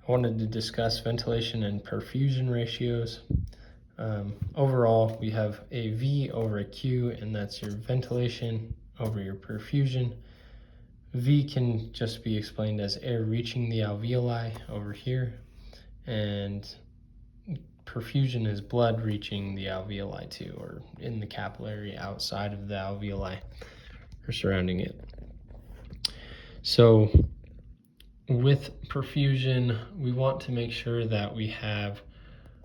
I wanted to discuss ventilation and perfusion ratios. Overall, we have a V over a Q, and that's your ventilation over your perfusion. V can just be explained as air reaching the alveoli over here, and perfusion is blood reaching the alveoli too, or in the capillary outside of the alveoli or surrounding it. So with perfusion, we want to make sure that we have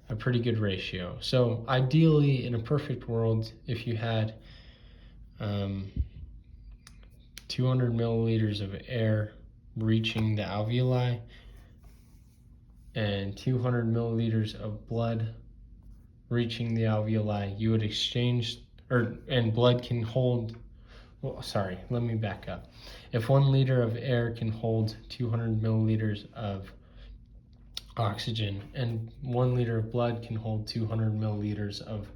a pretty good ratio. So ideally, in a perfect world, if you had 200 milliliters of air reaching the alveoli and 200 milliliters of blood reaching the alveoli, you would exchange, and blood can hold, well, sorry, let me back up. If 1 liter of air can hold 200 milliliters of oxygen and 1 liter of blood can hold 200 milliliters of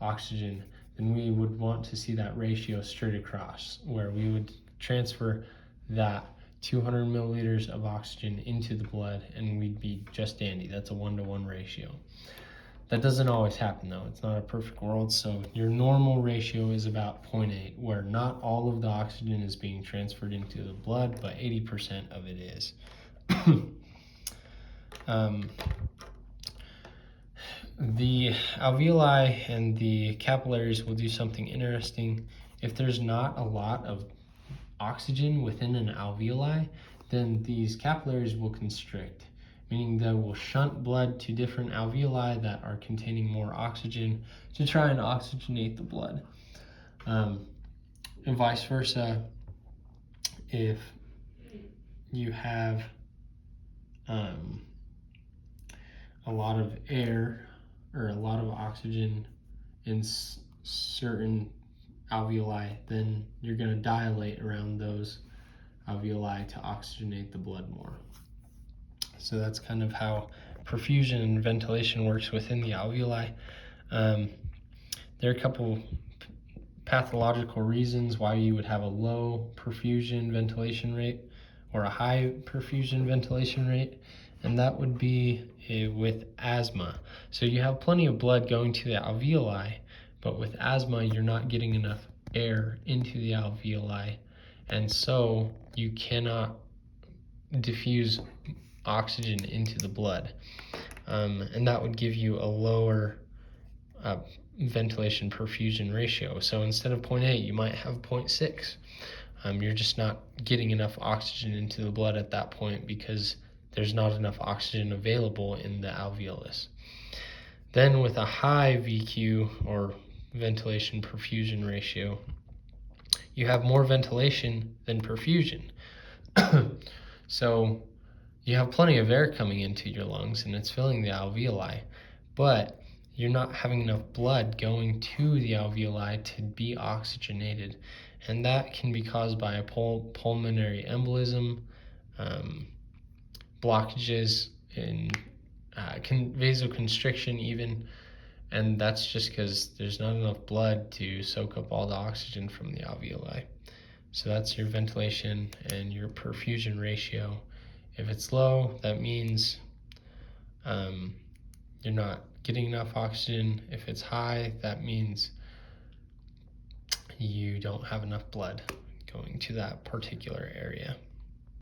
oxygen, then we would want to see that ratio straight across, where we would transfer that 200 milliliters of oxygen into the blood and we'd be just dandy. That's a 1-to-1 ratio. That doesn't always happen though. It's not a perfect world. So your normal ratio is about 0.8, where not all of the oxygen is being transferred into the blood, but 80% of it is. The alveoli and the capillaries will do something interesting. If there's not a lot of oxygen within an alveoli, then these capillaries will constrict, meaning they will shunt blood to different alveoli that are containing more oxygen to try and oxygenate the blood. And vice versa, if you have a lot of air or a lot of oxygen in certain alveoli, then you're going to dilate around those alveoli to oxygenate the blood more. So that's kind of how perfusion and ventilation works within the alveoli. There are a couple pathological reasons why you would have a low perfusion ventilation rate or a high perfusion ventilation rate, and that would be with asthma. So you have plenty of blood going to the alveoli, but with asthma, you're not getting enough air into the alveoli, and so you cannot diffuse oxygen into the blood. And that would give you a lower ventilation perfusion ratio. So instead of 0.8, you might have 0.6. You're just not getting enough oxygen into the blood at that point because there's not enough oxygen available in the alveolus. Then with a high VQ or ventilation perfusion ratio, you have more ventilation than perfusion. So you have plenty of air coming into your lungs and it's filling the alveoli, but you're not having enough blood going to the alveoli to be oxygenated. And that can be caused by a pulmonary embolism, blockages in vasoconstriction even, and that's just because there's not enough blood to soak up all the oxygen from the alveoli. So that's your ventilation and your perfusion ratio. If it's low, that means you're not getting enough oxygen. If it's high, that means you don't have enough blood going to that particular area.